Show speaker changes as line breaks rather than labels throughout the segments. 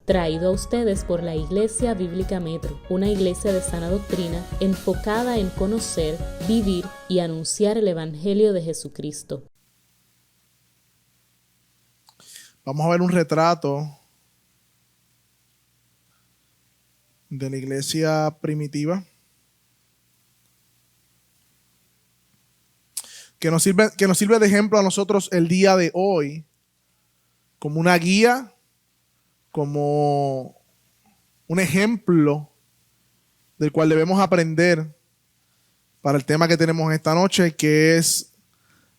Traído a ustedes por la Iglesia Bíblica Metro, una iglesia de sana doctrina enfocada en conocer, vivir y anunciar el Evangelio de Jesucristo.
Vamos a ver un retrato de la iglesia primitiva que nos sirve de ejemplo a nosotros el día de hoy, como una guía, como un ejemplo del cual debemos aprender para el tema que tenemos esta noche, que es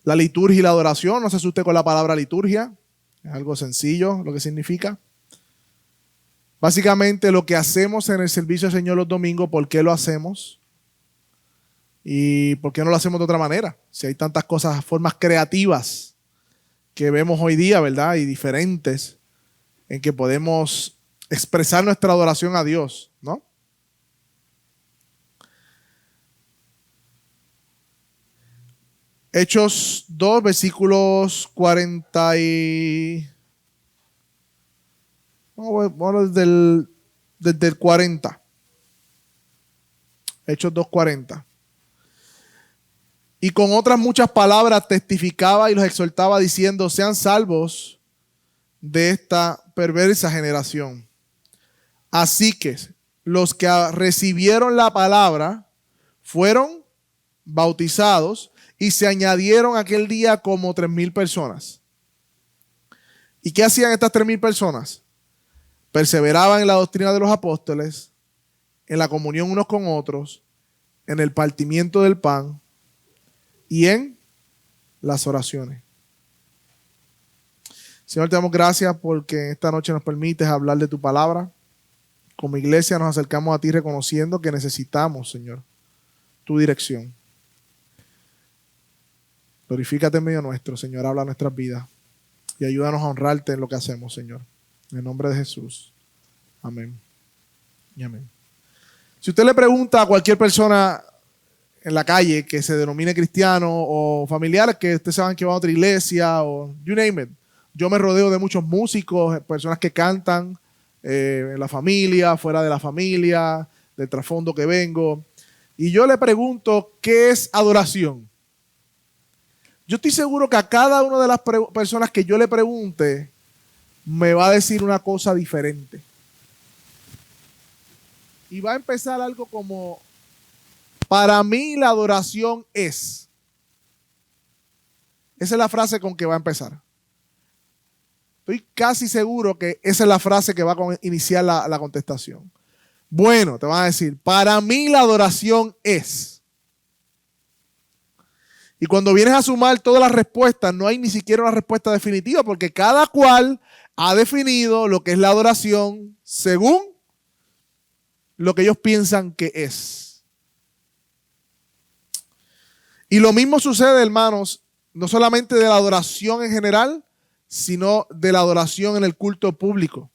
la liturgia y la adoración. No se asuste con la palabra liturgia, es algo sencillo lo que significa. Básicamente lo que hacemos en el servicio del Señor los domingos, ¿por qué lo hacemos? ¿Y por qué no lo hacemos de otra manera? Si hay tantas cosas, formas creativas que vemos hoy día, ¿verdad? Y diferentes en que podemos expresar nuestra adoración a Dios, ¿no? Hechos 2, versículos 40 y... Bueno, desde el 40. Hechos 2:40. Y con otras muchas palabras testificaba y los exhortaba diciendo: sean salvos de esta perversa generación. Así que los que recibieron la palabra fueron bautizados y se añadieron aquel día como 3,000 personas. ¿Y qué hacían estas 3,000 personas? Perseveraban en la doctrina de los apóstoles, en la comunión unos con otros, en el partimiento del pan y en las oraciones. Señor, te damos gracias porque esta noche nos permites hablar de tu palabra. Como iglesia nos acercamos a ti reconociendo que necesitamos, Señor, tu dirección. Glorifícate en medio nuestro, Señor, habla nuestras vidas y ayúdanos a honrarte en lo que hacemos, Señor. En el nombre de Jesús. Amén. Y amén. Si usted le pregunta a cualquier persona en la calle que se denomine cristiano o familiares que ustedes saben que va a otra iglesia o you name it. Yo me rodeo de muchos músicos, personas que cantan en la familia, fuera de la familia, del trasfondo que vengo. Y yo le pregunto, ¿qué es adoración? Yo estoy seguro que a cada una de las personas que yo le pregunte, me va a decir una cosa diferente. Y va a empezar algo como, para mí la adoración es. Esa es la frase con que va a empezar. Estoy casi seguro que esa es la frase que va a iniciar la contestación. Bueno, te van a decir, para mí la adoración es. Y cuando vienes a sumar todas las respuestas, no hay ni siquiera una respuesta definitiva, porque cada cual ha definido lo que es la adoración según lo que ellos piensan que es. Y lo mismo sucede, hermanos, no solamente de la adoración en general, sino de la adoración en el culto público.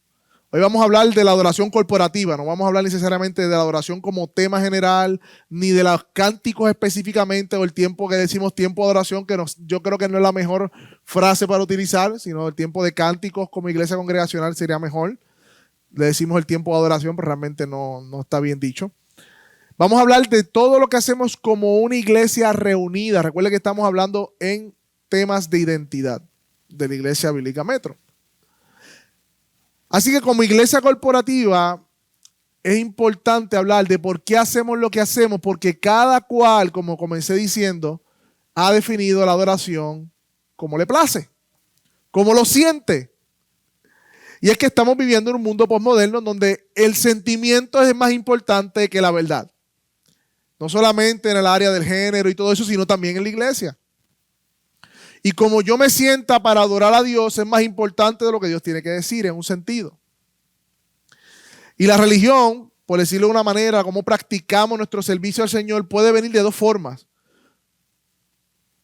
Hoy vamos a hablar de la adoración corporativa, no vamos a hablar necesariamente de la adoración como tema general, ni de los cánticos específicamente, o el tiempo que decimos tiempo de adoración, que yo creo que no es la mejor frase para utilizar, sino el tiempo de cánticos como iglesia congregacional sería mejor. Le decimos el tiempo de adoración, pero realmente no está bien dicho. Vamos a hablar de todo lo que hacemos como una iglesia reunida. Recuerde que estamos hablando en temas de identidad de la Iglesia Bíblica Metro. Así que como iglesia corporativa es importante hablar de por qué hacemos lo que hacemos, porque cada cual, como comencé diciendo, ha definido la adoración como le place, como lo siente. Y es que estamos viviendo en un mundo postmoderno donde el sentimiento es más importante que la verdad. No solamente en el área del género y todo eso, sino también en la iglesia. Y como yo me sienta para adorar a Dios es más importante de lo que Dios tiene que decir en un sentido. Y la religión, por decirlo de una manera, cómo practicamos nuestro servicio al Señor, puede venir de dos formas.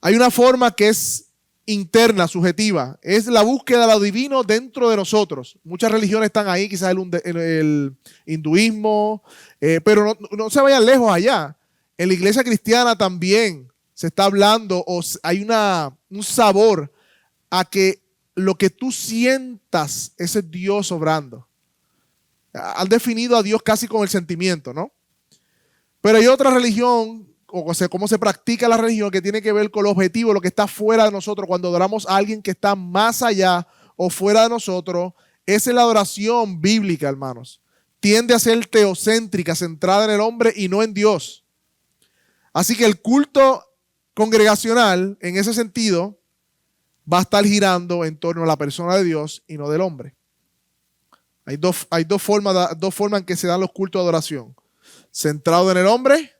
Hay una forma que es interna, subjetiva. Es la búsqueda de lo divino dentro de nosotros. Muchas religiones están ahí, quizás el hinduismo, pero no se vayan lejos allá. En la iglesia cristiana también se está hablando, o hay un sabor a que lo que tú sientas, ese es Dios obrando. Han definido a Dios casi con el sentimiento, ¿no? Pero hay otra religión, o sea, cómo se practica la religión, que tiene que ver con el objetivo, lo que está fuera de nosotros. Cuando adoramos a alguien que está más allá o fuera de nosotros, esa es la adoración bíblica, hermanos. Tiende a ser teocéntrica, centrada en el hombre y no en Dios. Así que el culto congregacional, en ese sentido, va a estar girando en torno a la persona de Dios y no del hombre. Hay dos formas en que se dan los cultos de adoración. Centrado en el hombre,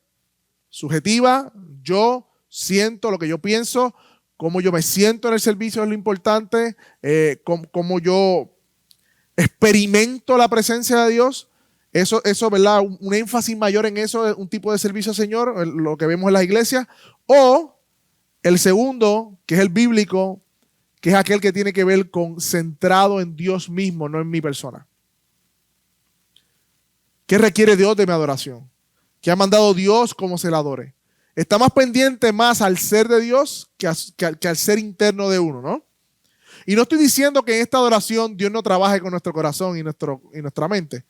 subjetiva, yo siento lo que yo pienso, cómo yo me siento en el servicio es lo importante, cómo yo experimento la presencia de Dios. Eso, ¿verdad? Un énfasis mayor en eso, un tipo de servicio al Señor, lo que vemos en las iglesias. O el segundo, que es el bíblico, que es aquel que tiene que ver con centrado en Dios mismo, no en mi persona. ¿Qué requiere Dios de mi adoración? ¿Qué ha mandado Dios cómo se la adore? Está más pendiente más al ser de Dios que al ser interno de uno, ¿no? Y no estoy diciendo que en esta adoración Dios no trabaje con nuestro corazón y nuestra mente,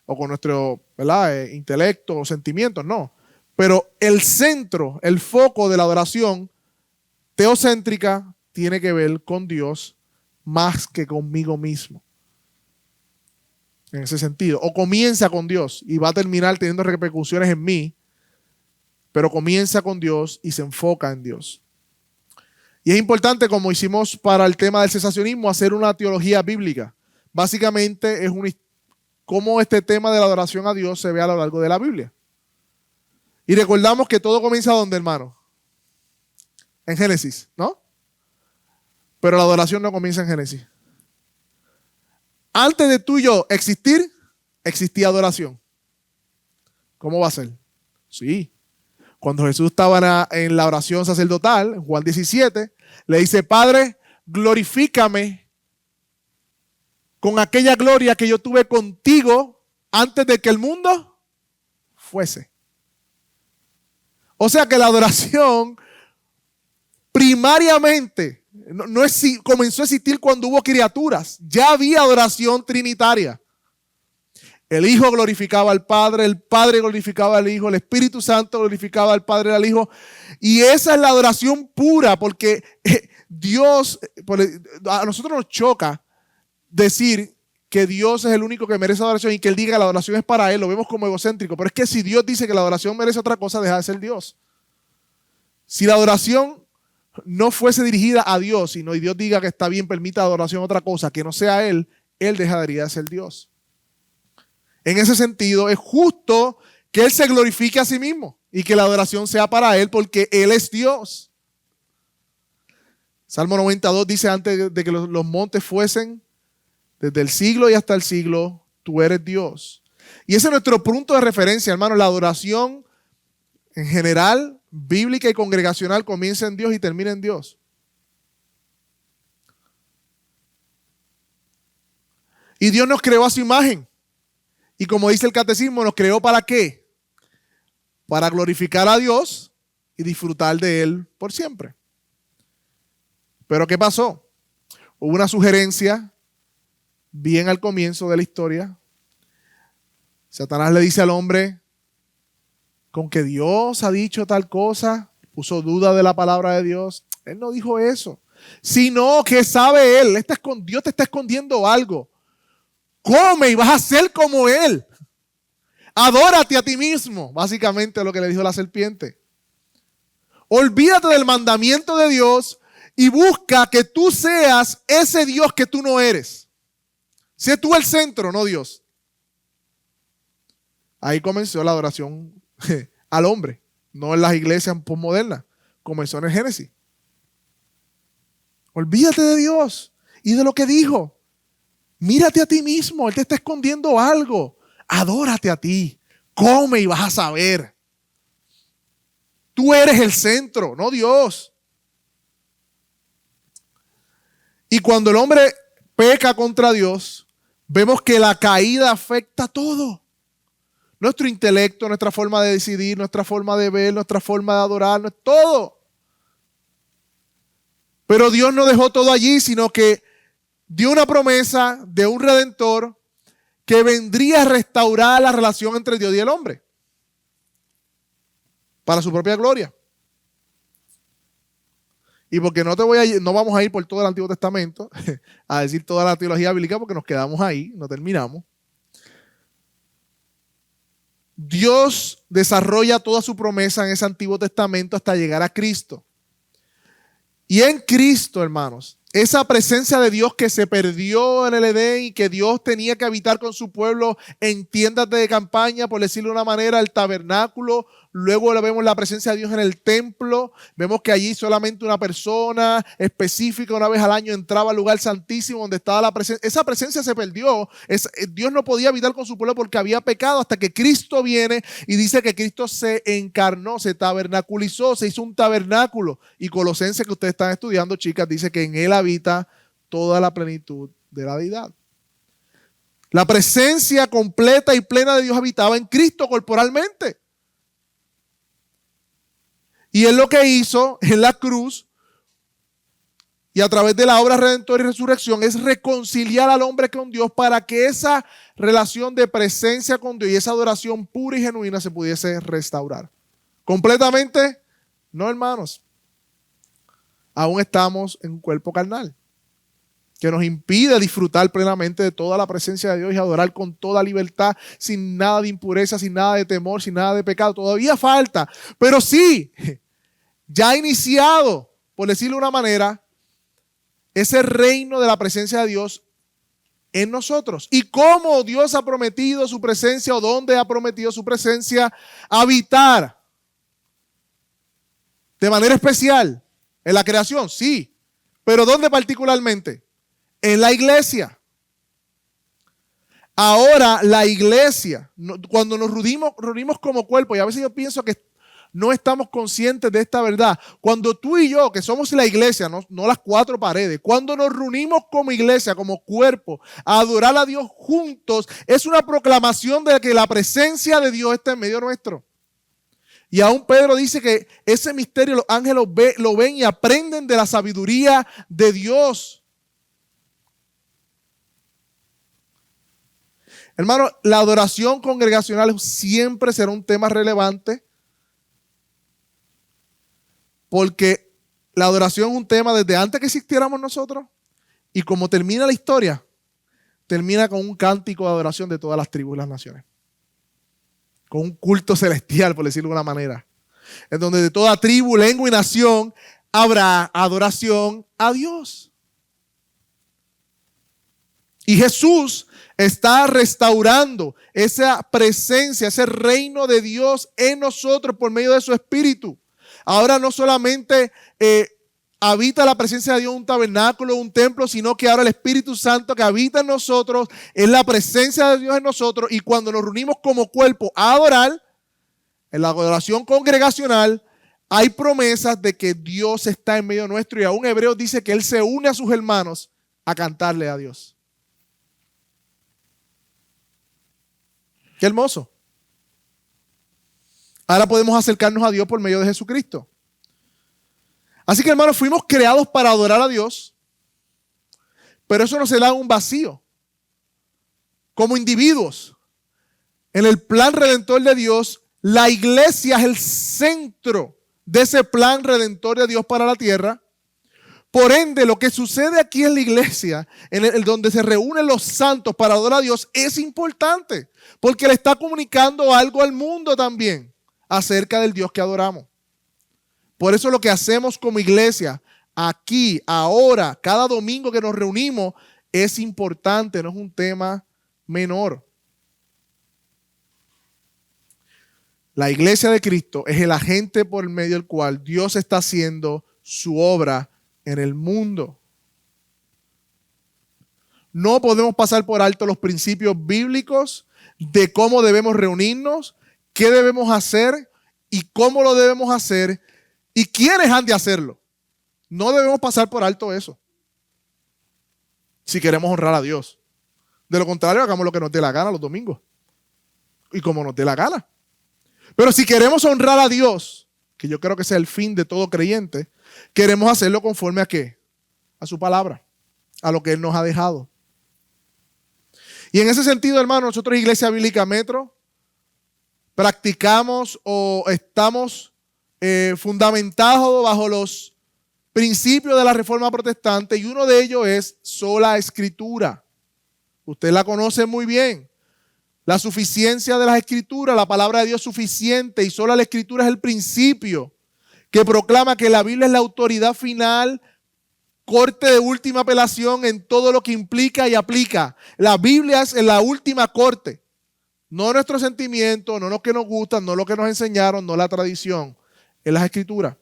o con nuestro, ¿verdad? Intelecto o sentimientos, no. Pero el centro, el foco de la adoración teocéntrica tiene que ver con Dios más que conmigo mismo. En ese sentido. O comienza con Dios y va a terminar teniendo repercusiones en mí, pero comienza con Dios y se enfoca en Dios. Y es importante, como hicimos para el tema del cesacionismo, hacer una teología bíblica. Básicamente es cómo este tema de la adoración a Dios se ve a lo largo de la Biblia. Y recordamos que todo comienza ¿dónde, hermano? En Génesis, ¿no? Pero la adoración no comienza en Génesis. Antes de tú y yo existir, existía adoración. ¿Cómo va a ser? Sí. Cuando Jesús estaba en la oración sacerdotal, en Juan 17, le dice, Padre, glorifícame con aquella gloria que yo tuve contigo antes de que el mundo fuese. O sea que la adoración primariamente comenzó a existir cuando hubo criaturas. Ya había adoración trinitaria. El Hijo glorificaba al Padre, el Padre glorificaba al Hijo, el Espíritu Santo glorificaba al Padre y al Hijo. Y esa es la adoración pura, porque Dios, a nosotros nos choca decir que Dios es el único que merece adoración y que Él diga que la adoración es para Él. Lo vemos como egocéntrico, pero es que si Dios dice que la adoración merece otra cosa, deja de ser Dios. Si la adoración no fuese dirigida a Dios, sino y Dios diga que está bien, permita adoración a otra cosa que no sea Él, Él dejaría de ser Dios. En ese sentido, es justo que Él se glorifique a sí mismo y que la adoración sea para Él porque Él es Dios. Salmo 92 dice, antes de que los montes fuesen, desde el siglo y hasta el siglo, tú eres Dios. Y ese es nuestro punto de referencia, hermano. La adoración en general, bíblica y congregacional, comienza en Dios y termina en Dios. Y Dios nos creó a su imagen. Y como dice el catecismo, ¿nos creó para qué? Para glorificar a Dios y disfrutar de Él por siempre. Pero ¿qué pasó? Hubo una sugerencia bien al comienzo de la historia. Satanás le dice al hombre, con que Dios ha dicho tal cosa, puso duda de la palabra de Dios. Él no dijo eso, sino que sabe Él. Dios te está escondiendo algo. Come y vas a ser como Él. Adórate a ti mismo. Básicamente lo que le dijo la serpiente. Olvídate del mandamiento de Dios y busca que tú seas ese Dios que tú no eres. Sé tú el centro, no Dios. Ahí comenzó la adoración al hombre. No en las iglesias postmodernas. Comenzó en el Génesis. Olvídate de Dios y de lo que dijo. Mírate a ti mismo, Él te está escondiendo algo. Adórate a ti, come y vas a saber. Tú eres el centro, no Dios. Y cuando el hombre peca contra Dios, vemos que la caída afecta todo. Nuestro intelecto, nuestra forma de decidir, nuestra forma de ver, nuestra forma de adorar, todo. Pero Dios no dejó todo allí, sino que dio una promesa de un redentor que vendría a restaurar la relación entre Dios y el hombre para su propia gloria. Y porque no vamos a ir por todo el Antiguo Testamento a decir toda la teología bíblica porque nos quedamos ahí, no terminamos. Dios desarrolla toda su promesa en ese Antiguo Testamento hasta llegar a Cristo. Y en Cristo, hermanos, esa presencia de Dios que se perdió en el Edén y que Dios tenía que habitar con su pueblo en tiendas de campaña, por decirlo de una manera, el tabernáculo. Luego vemos la presencia de Dios en el templo. Vemos que allí solamente una persona específica una vez al año entraba al lugar santísimo donde estaba la presencia. Esa presencia se perdió. Dios no podía habitar con su pueblo porque había pecado hasta que Cristo viene y dice que Cristo se encarnó, se tabernaculizó, se hizo un tabernáculo. Y Colosenses, que ustedes están estudiando, chicas, dice que en él habita toda la plenitud de la deidad. La presencia completa y plena de Dios habitaba en Cristo corporalmente. Y él lo que hizo en la cruz y a través de la obra redentora y resurrección es reconciliar al hombre con Dios para que esa relación de presencia con Dios y esa adoración pura y genuina se pudiese restaurar. Completamente, no, hermanos. Aún estamos en un cuerpo carnal que nos impide disfrutar plenamente de toda la presencia de Dios y adorar con toda libertad, sin nada de impureza, sin nada de temor, sin nada de pecado. Todavía falta, pero sí, ya ha iniciado, por decirlo de una manera, ese reino de la presencia de Dios en nosotros. Y cómo Dios ha prometido su presencia o dónde ha prometido su presencia habitar de manera especial en la creación, sí, pero ¿dónde particularmente? En la iglesia. Ahora la iglesia, cuando nos reunimos como cuerpo, y a veces yo pienso que no estamos conscientes de esta verdad. Cuando tú y yo, que somos la iglesia, no las cuatro paredes, cuando nos reunimos como iglesia, como cuerpo, a adorar a Dios juntos, es una proclamación de que la presencia de Dios está en medio nuestro. Y aún Pedro dice que ese misterio los ángeles lo ven y aprenden de la sabiduría de Dios. Hermano, la adoración congregacional siempre será un tema relevante porque la adoración es un tema desde antes que existiéramos nosotros y como termina la historia, termina con un cántico de adoración de todas las tribus y las naciones. Con un culto celestial, por decirlo de una manera, en donde de toda tribu, lengua y nación habrá adoración a Dios. Y Jesús está restaurando esa presencia, ese reino de Dios en nosotros por medio de su Espíritu. Ahora no solamente habita la presencia de Dios en un tabernáculo, en un templo, sino que ahora el Espíritu Santo que habita en nosotros es la presencia de Dios en nosotros. Y cuando nos reunimos como cuerpo a adorar, en la adoración congregacional, hay promesas de que Dios está en medio nuestro. Y aún Hebreos dice que Él se une a sus hermanos a cantarle a Dios. Qué hermoso. Ahora podemos acercarnos a Dios por medio de Jesucristo. Así que, hermanos, fuimos creados para adorar a Dios, pero eso no se da en un vacío. Como individuos, en el plan redentor de Dios, la iglesia es el centro de ese plan redentor de Dios para la tierra. Por ende, lo que sucede aquí en la iglesia, donde se reúnen los santos para adorar a Dios, es importante, porque le está comunicando algo al mundo también acerca del Dios que adoramos. Por eso lo que hacemos como iglesia, aquí, ahora, cada domingo que nos reunimos, es importante, no es un tema menor. La iglesia de Cristo es el agente por medio del cual Dios está haciendo su obra en el mundo. No podemos pasar por alto los principios bíblicos de cómo debemos reunirnos, qué debemos hacer y cómo lo debemos hacer y quiénes han de hacerlo. No debemos pasar por alto eso si queremos honrar a Dios. De lo contrario, hagamos lo que nos dé la gana los domingos y como nos dé la gana. Pero si queremos honrar a Dios, que yo creo que sea el fin de todo creyente, queremos hacerlo conforme a ¿qué? A su palabra, a lo que Él nos ha dejado. Y en ese sentido, hermano, nosotros, Iglesia Bíblica Metro, practicamos o estamos fundamentados bajo los principios de la Reforma Protestante, y uno de ellos es sola Escritura. Usted la conoce muy bien. La suficiencia de las Escrituras, la palabra de Dios suficiente, y sola la Escritura es el principio que proclama que la Biblia es la autoridad final, corte de última apelación en todo lo que implica y aplica. La Biblia es la última corte. No nuestros sentimientos, no lo que nos gustan, no lo que nos enseñaron, no la tradición. Es las Escrituras.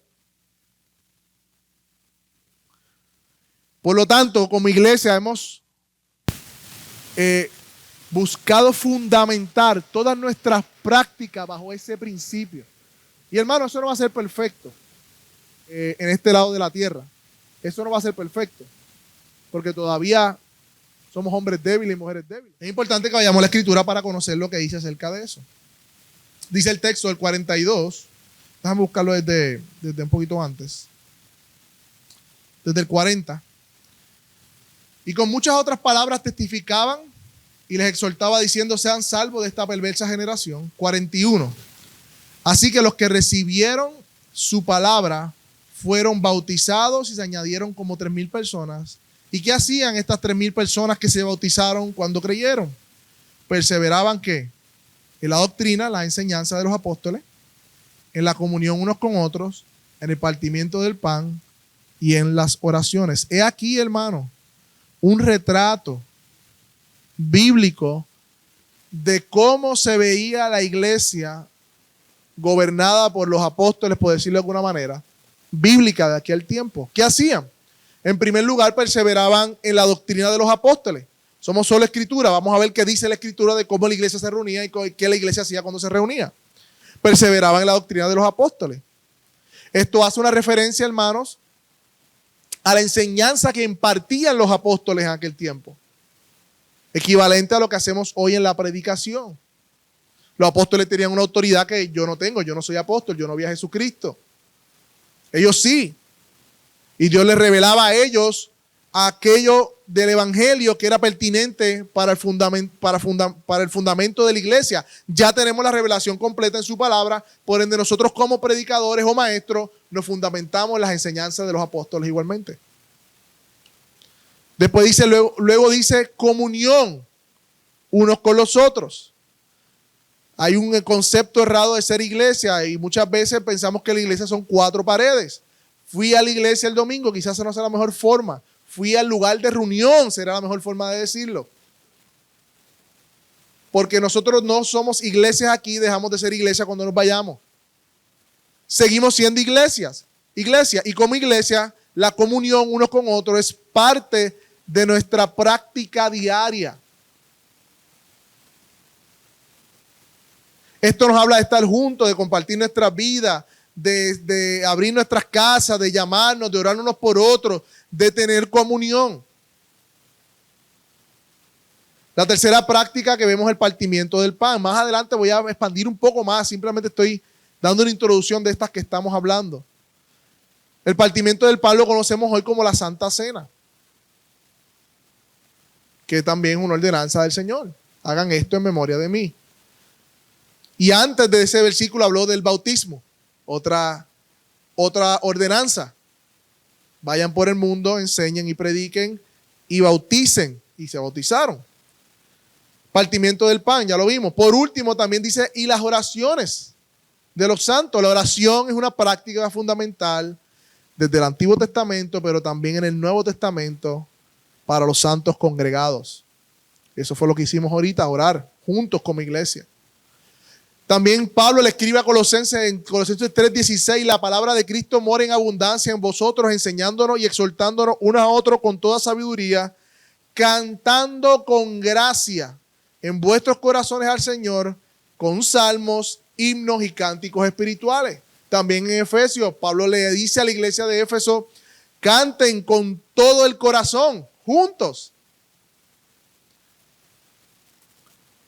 Por lo tanto, como iglesia hemos buscado fundamentar todas nuestras prácticas bajo ese principio. Y hermano, eso no va a ser perfecto en este lado de la tierra. Eso no va a ser perfecto, porque todavía somos hombres débiles y mujeres débiles. Es importante que vayamos a la Escritura para conocer lo que dice acerca de eso. Dice el texto del 42, déjame buscarlo desde un poquito antes, desde el 40. Y con muchas otras palabras testificaban y les exhortaba diciendo: sean salvos de esta perversa generación. 41. Así que los que recibieron su palabra fueron bautizados y se añadieron como 3,000 personas. ¿Y qué hacían estas 3,000 personas que se bautizaron cuando creyeron? Perseveraban ¿qué? En la doctrina, la enseñanza de los apóstoles, en la comunión unos con otros, en el partimiento del pan y en las oraciones. He aquí, hermano, un retrato bíblico de cómo se veía la iglesia gobernada por los apóstoles, por decirlo de alguna manera, bíblica de aquel tiempo. ¿Qué hacían? En primer lugar, perseveraban en la doctrina de los apóstoles. Somos solo Escritura. Vamos a ver qué dice la Escritura de cómo la iglesia se reunía y qué la iglesia hacía cuando se reunía. Perseveraban en la doctrina de los apóstoles. Esto hace una referencia, hermanos, a la enseñanza que impartían los apóstoles en aquel tiempo. Equivalente a lo que hacemos hoy en la predicación. Los apóstoles tenían una autoridad que yo no tengo. Yo no soy apóstol, yo no vi a Jesucristo. Ellos sí. Y Dios les revelaba a ellos aquello del evangelio que era pertinente para el fundamento de la iglesia. Ya tenemos la revelación completa en su palabra, por ende nosotros como predicadores o maestros nos fundamentamos en las enseñanzas de los apóstoles igualmente. Después dice, luego dice comunión unos con los otros. Hay un concepto errado de ser iglesia y muchas veces pensamos que la iglesia son 4 paredes. Fui a la iglesia el domingo, quizás esa no sea la mejor forma. Fui al lugar de reunión, será la mejor forma de decirlo. Porque nosotros no somos iglesias aquí, dejamos de ser iglesia cuando nos vayamos. Seguimos siendo iglesia. Y como iglesia, la comunión unos con otros es parte de nuestra práctica diaria. Esto nos habla de estar juntos, de compartir nuestras vidas, de abrir nuestras casas, de llamarnos, de orar unos por otros, de tener comunión. La tercera práctica que vemos es el partimiento del pan. Más adelante voy a expandir un poco más, simplemente estoy dando una introducción de estas que estamos hablando. El partimiento del pan lo conocemos hoy como la Santa Cena, que también es una ordenanza del Señor. Hagan esto en memoria de mí. Y antes de ese versículo habló del bautismo, otra ordenanza. Vayan por el mundo, enseñen y prediquen y bauticen. Y se bautizaron. Partimiento del pan, ya lo vimos. Por último también dice, y las oraciones de los santos. La oración es una práctica fundamental desde el Antiguo Testamento, pero también en el Nuevo Testamento para los santos congregados. Eso fue lo que hicimos ahorita, orar juntos como iglesia. También Pablo le escribe a Colosenses en Colosenses 3:16, la palabra de Cristo mora en abundancia en vosotros, enseñándonos y exhortándonos unos a otros con toda sabiduría, cantando con gracia en vuestros corazones al Señor, con salmos, himnos y cánticos espirituales. También en Efesios, Pablo le dice a la iglesia de Éfeso, canten con todo el corazón, juntos.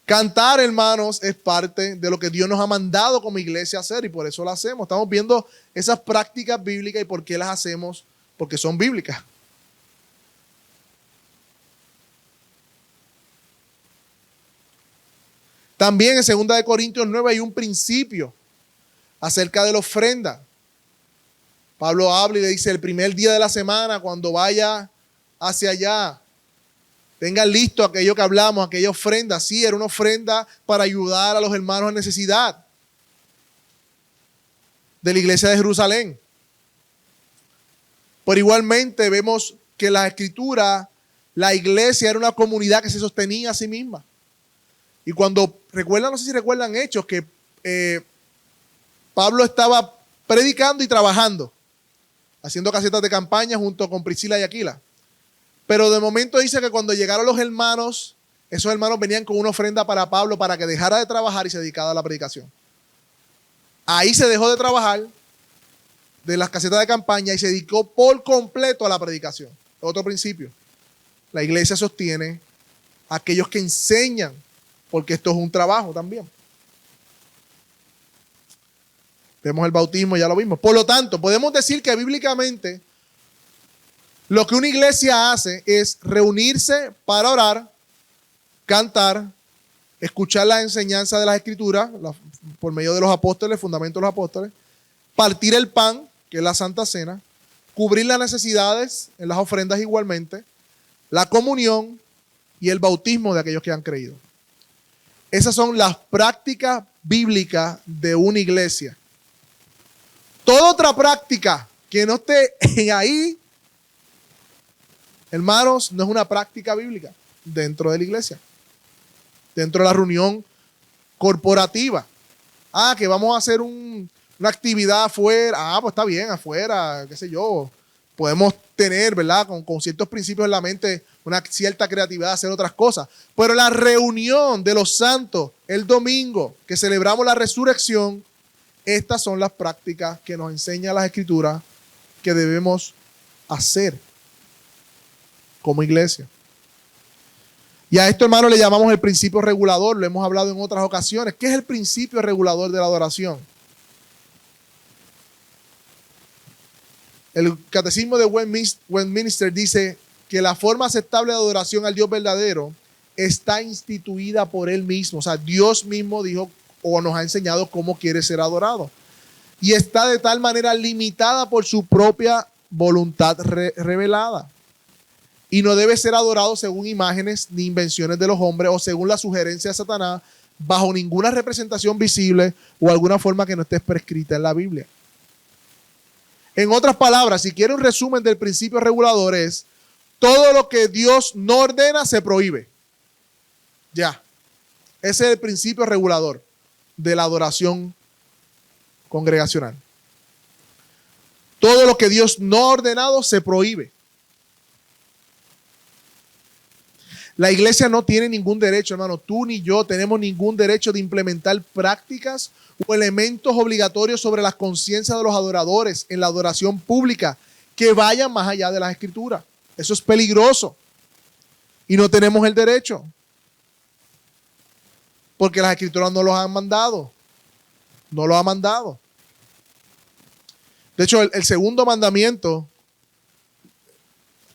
Cantar, hermanos, es parte de lo que Dios nos ha mandado como iglesia a hacer y por eso lo hacemos. Estamos viendo esas prácticas bíblicas y por qué las hacemos, porque son bíblicas. También en 2 de Corintios 9 hay un principio acerca de la ofrenda. Pablo habla y le dice, el primer día de la semana, cuando vaya hacia allá, tengan listo aquello que hablamos, aquella ofrenda. Sí, era una ofrenda para ayudar a los hermanos en necesidad de la iglesia de Jerusalén. Pero igualmente vemos que en la Escritura, la iglesia era una comunidad que se sostenía a sí misma. Y cuando recuerdan, no sé si recuerdan Hechos, que Pablo estaba predicando y trabajando, haciendo casetas de campaña junto con Priscila y Aquila. Pero de momento dice que cuando llegaron los hermanos, esos hermanos venían con una ofrenda para Pablo para que dejara de trabajar y se dedicara a la predicación. Ahí se dejó de trabajar de las casetas de campaña y se dedicó por completo a la predicación. Otro principio. La iglesia sostiene a aquellos que enseñan, porque esto es un trabajo también. Vemos el bautismo, ya lo vimos. Por lo tanto, podemos decir que bíblicamente lo que una iglesia hace es reunirse para orar, cantar, escuchar las enseñanzas de las Escrituras por medio de los apóstoles, fundamentos de los apóstoles, partir el pan, que es la Santa Cena, cubrir las necesidades en las ofrendas igualmente, la comunión y el bautismo de aquellos que han creído. Esas son las prácticas bíblicas de una iglesia. Toda otra práctica que no esté ahí, hermanos, no es una práctica bíblica dentro de la iglesia. Dentro de la reunión corporativa. Que vamos a hacer una actividad afuera. Pues está bien, afuera, qué sé yo. Podemos tener, ¿verdad? Con ciertos principios en la mente, una cierta creatividad de hacer otras cosas. Pero la reunión de los santos, el domingo, que celebramos la resurrección, estas son las prácticas que nos enseñan las Escrituras que debemos hacer como iglesia. Y a esto, hermano, le llamamos el principio regulador. Lo hemos hablado en otras ocasiones. ¿Qué es el principio regulador de la adoración? El Catecismo de Westminster dice que la forma aceptable de adoración al Dios verdadero está instituida por Él mismo. O sea, Dios mismo dijo o nos ha enseñado cómo quiere ser adorado. Y está de tal manera limitada por su propia voluntad revelada. Y no debe ser adorado según imágenes ni invenciones de los hombres o según la sugerencia de Satanás, bajo ninguna representación visible o alguna forma que no esté prescrita en la Biblia. En otras palabras, si quiere un resumen del principio regulador es: todo lo que Dios no ordena se prohíbe. Ya. Ese es el principio regulador de la adoración congregacional. Todo lo que Dios no ha ordenado se prohíbe. La iglesia no tiene ningún derecho, hermano. Tú ni yo tenemos ningún derecho de implementar prácticas o elementos obligatorios sobre las conciencias de los adoradores en la adoración pública que vayan más allá de las Escrituras. Eso es peligroso. Y no tenemos el derecho. Porque las Escrituras no los han mandado. No lo ha mandado. De hecho, el segundo mandamiento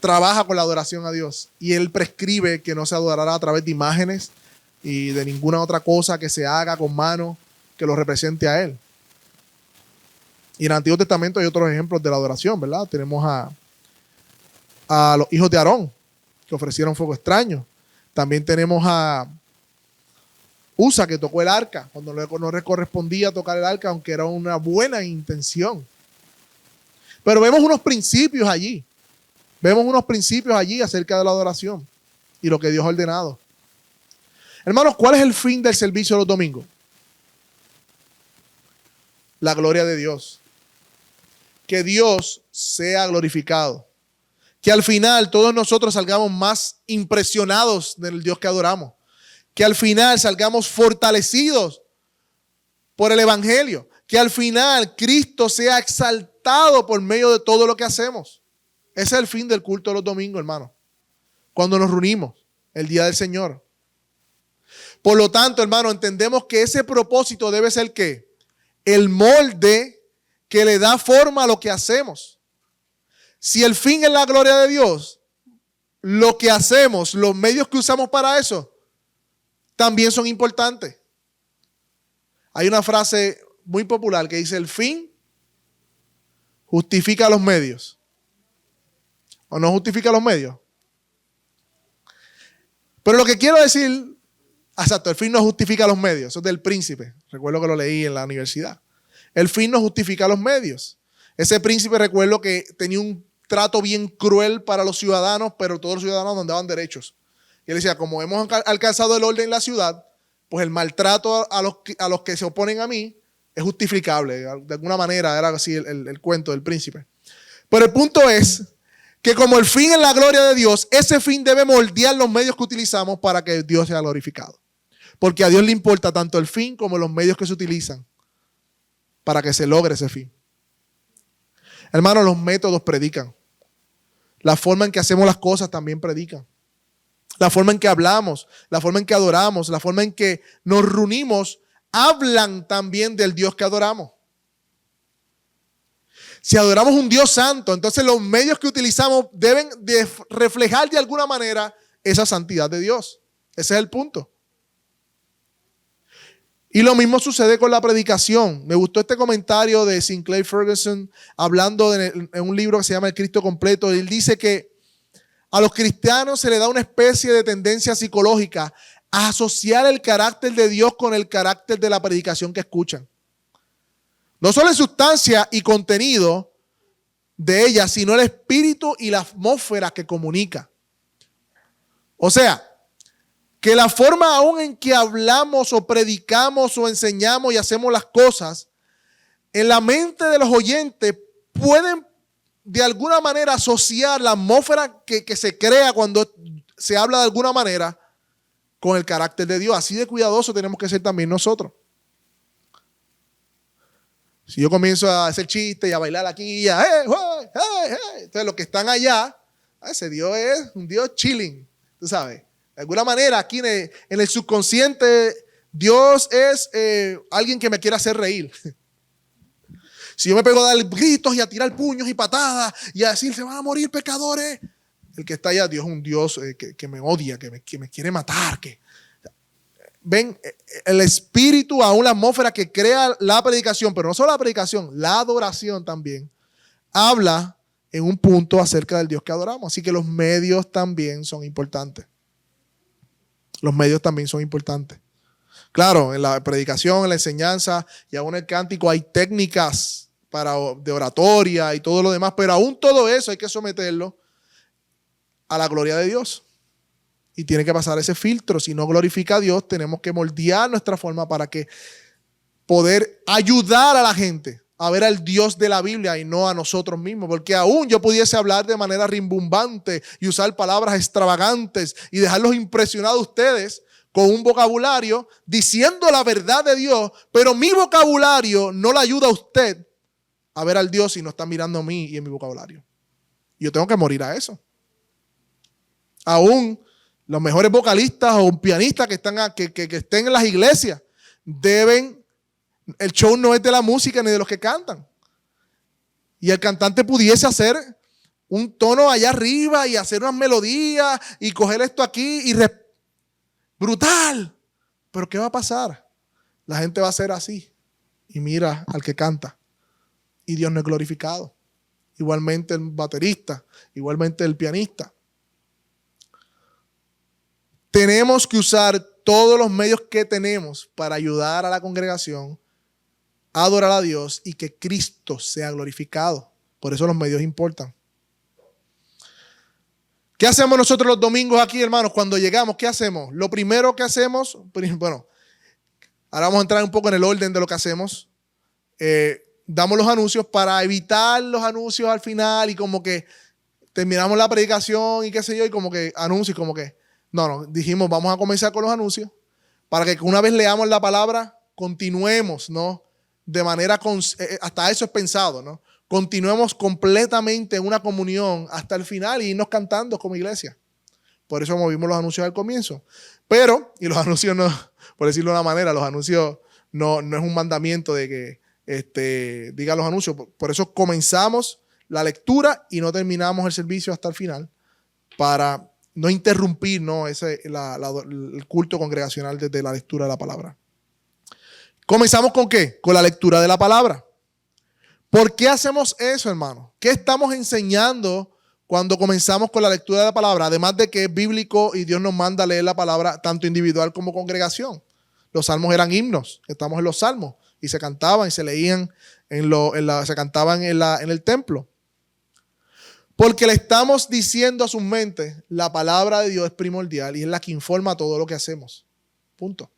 trabaja con la adoración a Dios. Y Él prescribe que no se adorará a través de imágenes y de ninguna otra cosa que se haga con mano que lo represente a Él. Y en el Antiguo Testamento hay otros ejemplos de la adoración, ¿verdad? Tenemos a los hijos de Aarón, que ofrecieron fuego extraño. También tenemos a Usa, que tocó el arca, cuando no le correspondía tocar el arca, aunque era una buena intención. Pero vemos unos principios allí. Vemos unos principios allí acerca de la adoración y lo que Dios ha ordenado. Hermanos, ¿cuál es el fin del servicio de los domingos? La gloria de Dios. Que Dios sea glorificado. Que al final todos nosotros salgamos más impresionados del Dios que adoramos. Que al final salgamos fortalecidos por el Evangelio. Que al final Cristo sea exaltado por medio de todo lo que hacemos. Ese es el fin del culto de los domingos, hermano. Cuando nos reunimos, el día del Señor. Por lo tanto, hermano, entendemos que ese propósito debe ser ¿qué? El molde que le da forma a lo que hacemos. Si el fin es la gloria de Dios, lo que hacemos, los medios que usamos para eso, también son importantes. Hay una frase muy popular que dice: el fin justifica los medios. ¿O no justifica los medios? Pero lo que quiero decir, exacto, el fin no justifica los medios. Eso es del Príncipe. Recuerdo que lo leí en la universidad. El fin no justifica los medios. Ese príncipe, recuerdo que tenía un trato bien cruel para los ciudadanos, pero todos los ciudadanos no daban derechos. Y él decía: como hemos alcanzado el orden en la ciudad, pues el maltrato a los que se oponen a mí es justificable. De alguna manera era así el cuento del príncipe. Pero el punto es que como el fin es la gloria de Dios, ese fin debe moldear los medios que utilizamos para que Dios sea glorificado. Porque a Dios le importa tanto el fin como los medios que se utilizan para que se logre ese fin. Hermanos, los métodos predican. La forma en que hacemos las cosas también predican. La forma en que hablamos, la forma en que adoramos, la forma en que nos reunimos, hablan también del Dios que adoramos. Si adoramos un Dios santo, entonces los medios que utilizamos deben de reflejar de alguna manera esa santidad de Dios. Ese es el punto. Y lo mismo sucede con la predicación. Me gustó este comentario de Sinclair Ferguson hablando en un libro que se llama El Cristo Completo. Él dice que a los cristianos se le da una especie de tendencia psicológica a asociar el carácter de Dios con el carácter de la predicación que escuchan. No solo en sustancia y contenido de ella, sino el espíritu y la atmósfera que comunica. O sea, que la forma aún en que hablamos o predicamos o enseñamos y hacemos las cosas, en la mente de los oyentes pueden de alguna manera asociar la atmósfera que se crea cuando se habla de alguna manera con el carácter de Dios. Así de cuidadosos tenemos que ser también nosotros. Si yo comienzo a hacer chistes y a bailar aquí, entonces los que están allá, ese Dios es un Dios chilling, tú sabes. De alguna manera aquí en el subconsciente Dios es alguien que me quiere hacer reír. Si yo me pego a dar gritos y a tirar puños y patadas y a decir se van a morir pecadores, el que está allá, Dios es un Dios que me odia, que me quiere matar. Ven, el espíritu, aún la atmósfera que crea la predicación, pero no solo la predicación, la adoración también, habla en un punto acerca del Dios que adoramos. Así que los medios también son importantes. Los medios también son importantes. Claro, en la predicación, en la enseñanza y aún en el cántico hay técnicas de oratoria y todo lo demás, pero aún todo eso hay que someterlo a la gloria de Dios. Y tiene que pasar ese filtro. Si no glorifica a Dios, tenemos que moldear nuestra forma para que poder ayudar a la gente a ver al Dios de la Biblia y no a nosotros mismos. Porque aún yo pudiese hablar de manera rimbombante y usar palabras extravagantes y dejarlos impresionados a ustedes con un vocabulario diciendo la verdad de Dios, pero mi vocabulario no le ayuda a usted a ver al Dios si no está mirando a mí y en mi vocabulario. Yo tengo que morir a eso. Aún los mejores vocalistas o un pianista que estén en las iglesias el show no es de la música ni de los que cantan. Y el cantante pudiese hacer un tono allá arriba y hacer unas melodías y coger esto aquí y brutal. Pero ¿qué va a pasar? La gente va a ser así y mira al que canta y Dios no es glorificado. Igualmente el baterista, igualmente el pianista. Tenemos que usar todos los medios que tenemos para ayudar a la congregación a adorar a Dios y que Cristo sea glorificado. Por eso los medios importan. ¿Qué hacemos nosotros los domingos aquí, hermanos? Cuando llegamos, ¿qué hacemos? Lo primero que hacemos, bueno, ahora vamos a entrar un poco en el orden de lo que hacemos. Damos los anuncios para evitar los anuncios al final y como que terminamos la predicación y qué sé yo, y como que anuncios, como que no, dijimos vamos a comenzar con los anuncios para que una vez leamos la palabra continuemos, ¿no? De manera, hasta eso es pensado, ¿no? Continuemos completamente en una comunión hasta el final y irnos cantando como iglesia. Por eso movimos los anuncios al comienzo. Pero, y los anuncios no, por decirlo de una manera, los anuncios no es un mandamiento de que diga los anuncios. Por eso comenzamos la lectura y no terminamos el servicio hasta el final para no interrumpir, ¿no? El culto congregacional desde la lectura de la palabra. ¿Comenzamos con qué? Con la lectura de la palabra. ¿Por qué hacemos eso, hermano? ¿Qué estamos enseñando cuando comenzamos con la lectura de la palabra? Además de que es bíblico y Dios nos manda a leer la palabra tanto individual como congregación. Los salmos eran himnos. Estamos en los salmos y se cantaban y se leían se cantaban en el templo. Porque le estamos diciendo a sus mentes, la palabra de Dios es primordial y es la que informa todo lo que hacemos. Punto.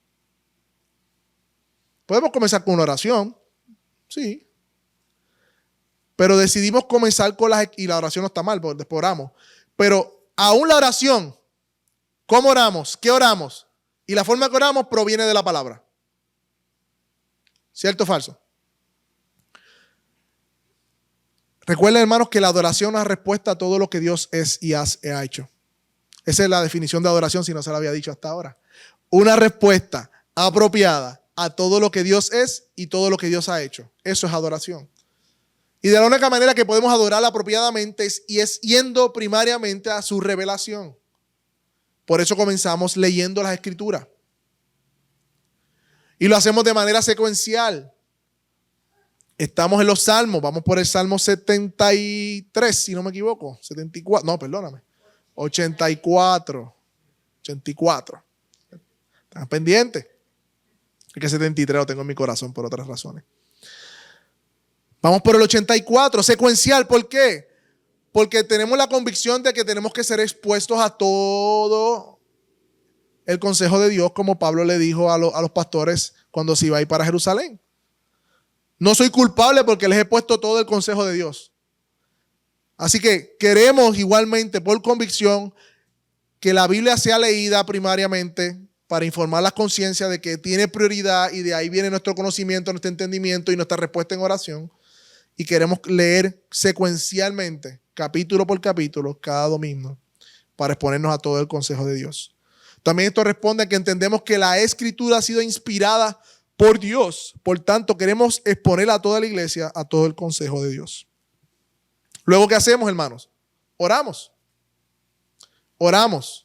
Podemos comenzar con una oración, sí. Pero decidimos comenzar con y la oración no está mal, porque después oramos. Pero aún la oración, ¿cómo oramos? ¿Qué oramos? Y la forma que oramos proviene de la palabra. ¿Cierto o falso? Recuerden, hermanos, que la adoración es la respuesta a todo lo que Dios es y ha hecho. Esa es la definición de adoración, si no se la había dicho hasta ahora. Una respuesta apropiada a todo lo que Dios es y todo lo que Dios ha hecho. Eso es adoración. Y de la única manera que podemos adorar apropiadamente es yendo primariamente a su revelación. Por eso comenzamos leyendo las Escrituras. Y lo hacemos de manera secuencial. Estamos en los salmos. Vamos por el Salmo 73, si no me equivoco. 74. No, perdóname. 84. 84. ¿Están pendientes? Es que 73 lo tengo en mi corazón por otras razones. Vamos por el 84, secuencial. ¿Por qué? Porque tenemos la convicción de que tenemos que ser expuestos a todo el consejo de Dios, como Pablo le dijo a los pastores cuando se iba a ir para Jerusalén. No soy culpable porque les he puesto todo el consejo de Dios. Así que queremos igualmente, por convicción, que la Biblia sea leída primariamente para informar las conciencias de que tiene prioridad y de ahí viene nuestro conocimiento, nuestro entendimiento y nuestra respuesta en oración. Y queremos leer secuencialmente, capítulo por capítulo, cada domingo, para exponernos a todo el consejo de Dios. También esto responde a que entendemos que la Escritura ha sido inspirada por Dios. Por tanto, queremos exponer a toda la iglesia a todo el consejo de Dios. Luego, ¿qué hacemos, hermanos? Oramos. Oramos.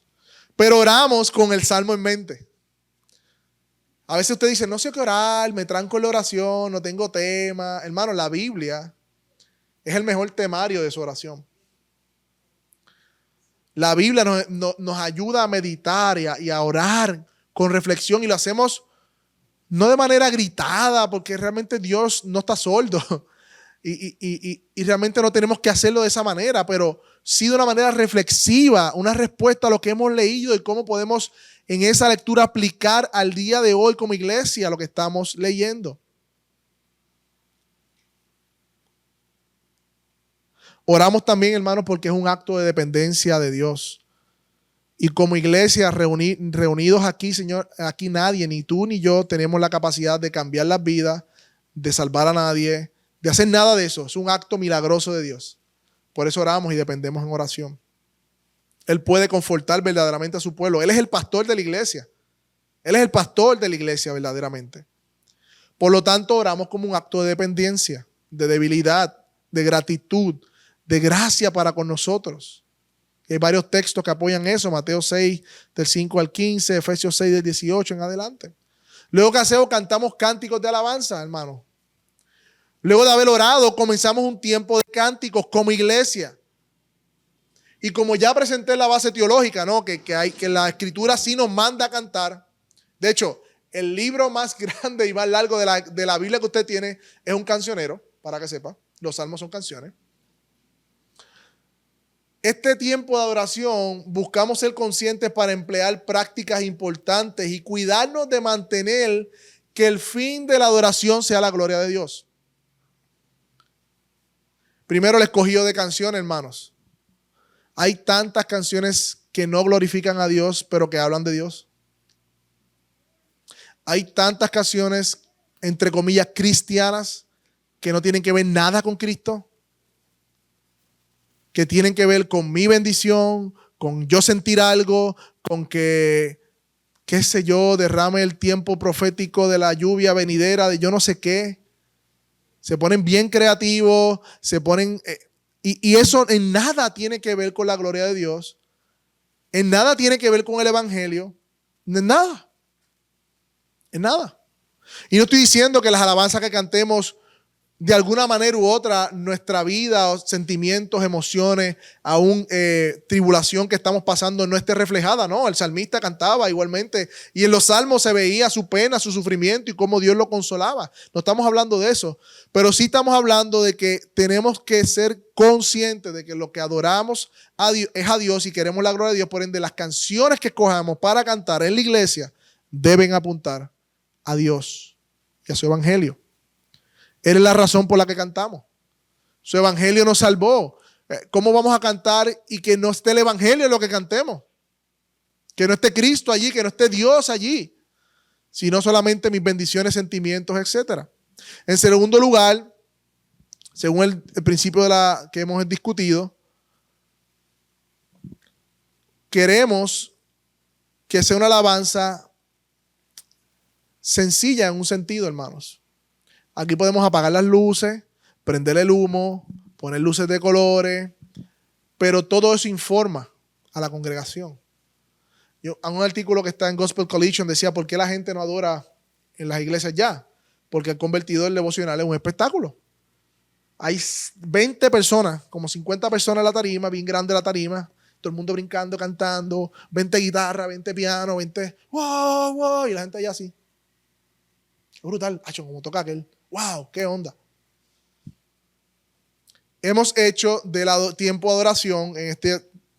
Pero oramos con el salmo en mente. A veces usted dice, no sé qué orar, me tranco en la oración, no tengo tema. Hermano, la Biblia es el mejor temario de su oración. La Biblia nos ayuda a meditar y a orar con reflexión y lo hacemos no de manera gritada, porque realmente Dios no está sordo y realmente no tenemos que hacerlo de esa manera, pero sí de una manera reflexiva, una respuesta a lo que hemos leído y cómo podemos en esa lectura aplicar al día de hoy como iglesia lo que estamos leyendo. Oramos también, hermanos, porque es un acto de dependencia de Dios. Y como iglesia reunidos aquí, Señor, aquí nadie, ni tú ni yo, tenemos la capacidad de cambiar las vidas, de salvar a nadie, de hacer nada de eso. Es un acto milagroso de Dios. Por eso oramos y dependemos en oración. Él puede confortar verdaderamente a su pueblo. Él es el pastor de la iglesia. Él es el pastor de la iglesia verdaderamente. Por lo tanto, oramos como un acto de dependencia, de debilidad, de gratitud, de gracia para con nosotros. Hay varios textos que apoyan eso. Mateo 6, del 5 al 15, Efesios 6, del 18 en adelante. Luego que hacemos, cantamos cánticos de alabanza, hermano. Luego de haber orado, comenzamos un tiempo de cánticos como iglesia. Y como ya presenté la base teológica, ¿no? que la Escritura sí nos manda a cantar. De hecho, el libro más grande y más largo de la Biblia que usted tiene es un cancionero, para que sepa. Los salmos son canciones. Este tiempo de adoración buscamos ser conscientes para emplear prácticas importantes y cuidarnos de mantener que el fin de la adoración sea la gloria de Dios. Primero el escogido de canciones, hermanos. Hay tantas canciones que no glorifican a Dios, pero que hablan de Dios. Hay tantas canciones, entre comillas, cristianas, que no tienen que ver nada con Cristo, que tienen que ver con mi bendición, con yo sentir algo, con que, qué sé yo, derrame el tiempo profético de la lluvia venidera, de yo no sé qué. Se ponen bien creativos, se ponen... Y eso en nada tiene que ver con la gloria de Dios. En nada tiene que ver con el evangelio. En nada. En nada. Y no estoy diciendo que las alabanzas que cantemos de alguna manera u otra, nuestra vida, sentimientos, emociones, aún tribulación que estamos pasando no esté reflejada, ¿no? El salmista cantaba igualmente y en los salmos se veía su pena, su sufrimiento y cómo Dios lo consolaba. No estamos hablando de eso, pero sí estamos hablando de que tenemos que ser conscientes de que lo que adoramos es a Dios y queremos la gloria de Dios. Por ende, las canciones que escojamos para cantar en la iglesia deben apuntar a Dios y a su evangelio. Él es la razón por la que cantamos. Su evangelio nos salvó. ¿Cómo vamos a cantar y que no esté el evangelio en lo que cantemos? Que no esté Cristo allí, que no esté Dios allí, sino solamente mis bendiciones, sentimientos, etc. En segundo lugar, según el principio que hemos discutido, queremos que sea una alabanza sencilla en un sentido, hermanos. Aquí podemos apagar las luces, prender el humo, poner luces de colores, pero todo eso informa a la congregación. En un artículo que está en Gospel Collision decía, ¿por qué la gente no adora en las iglesias ya? Porque han convertido el devocional en un espectáculo. Hay 20 personas, como 50 personas en la tarima, bien grande la tarima, todo el mundo brincando, cantando, 20 guitarras, 20 pianos, 20 wow, wow, y la gente allá así. Es brutal, como toca aquel. ¡Wow! ¡Qué onda! Hemos hecho del tiempo de adoración en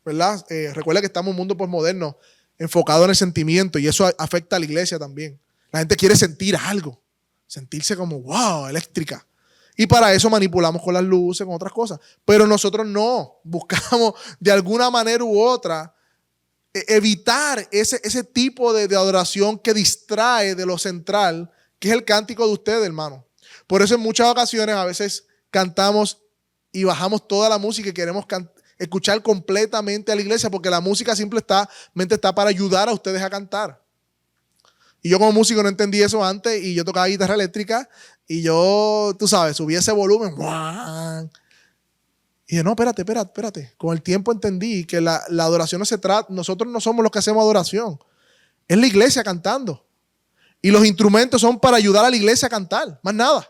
¿verdad? Recuerda que estamos en un mundo posmoderno enfocado en el sentimiento y eso afecta a la iglesia también. La gente quiere sentir algo, sentirse como ¡wow! Eléctrica. Y para eso manipulamos con las luces, con otras cosas. Pero nosotros no. Buscamos de alguna manera u otra evitar ese tipo de adoración que distrae de lo central, que es el cántico de ustedes, hermano. Por eso en muchas ocasiones a veces cantamos y bajamos toda la música y queremos escuchar completamente a la iglesia porque la música simplemente está para ayudar a ustedes a cantar. Y yo como músico no entendí eso antes y yo tocaba guitarra eléctrica y yo, tú sabes, subí ese volumen. Y dije, no, espérate. Con el tiempo entendí que la adoración no se trata, nosotros no somos los que hacemos adoración. Es la iglesia cantando. Y los instrumentos son para ayudar a la iglesia a cantar, más nada.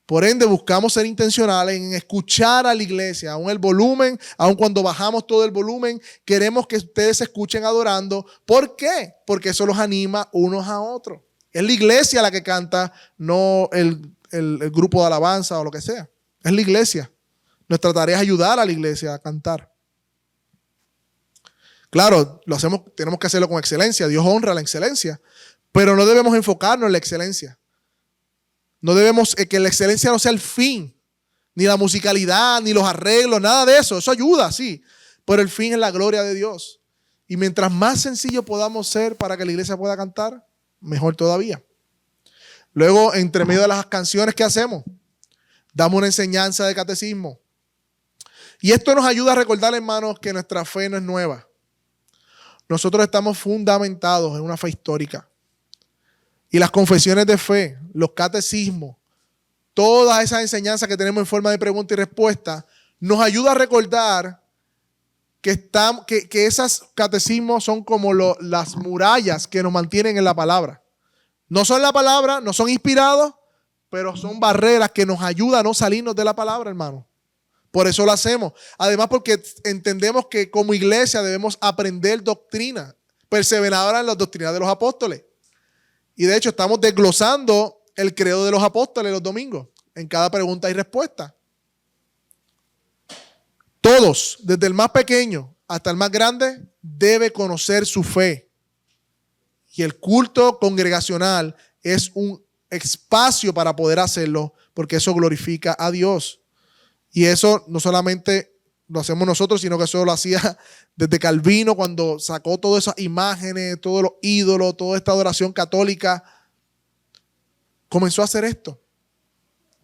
Por ende, buscamos ser intencionales en escuchar a la iglesia, aún el volumen, aún cuando bajamos todo el volumen, queremos que ustedes se escuchen adorando. ¿Por qué? Porque eso los anima unos a otros. Es la iglesia la que canta, no el grupo de alabanza o lo que sea. Es la iglesia. Nuestra tarea es ayudar a la iglesia a cantar. Claro, tenemos que hacerlo con excelencia. Dios honra la excelencia, pero no debemos enfocarnos en la excelencia. No debemos, que la excelencia no sea el fin, ni la musicalidad, ni los arreglos, nada de eso. Eso ayuda, sí, pero el fin es la gloria de Dios. Y mientras más sencillo podamos ser para que la iglesia pueda cantar, mejor todavía. Luego, entre medio de las canciones que hacemos, damos una enseñanza de catecismo. Y esto nos ayuda a recordar, hermanos, que nuestra fe no es nueva. Nosotros estamos fundamentados en una fe histórica. Y las confesiones de fe, los catecismos, todas esas enseñanzas que tenemos en forma de pregunta y respuesta, nos ayuda a recordar que esos catecismos son como las murallas que nos mantienen en la palabra. No son la palabra, no son inspirados, pero son barreras que nos ayudan a no salirnos de la palabra, hermano. Por eso lo hacemos. Además, porque entendemos que como iglesia debemos aprender doctrina, perseverar en las doctrinas de los apóstoles. Y de hecho estamos desglosando el credo de los apóstoles los domingos, en cada pregunta y respuesta. Todos, desde el más pequeño hasta el más grande, debe conocer su fe. Y el culto congregacional es un espacio para poder hacerlo, porque eso glorifica a Dios. Y eso no solamente lo hacemos nosotros, sino que eso lo hacía desde Calvino cuando sacó todas esas imágenes, todos los ídolos, toda esta adoración católica. Comenzó a hacer esto.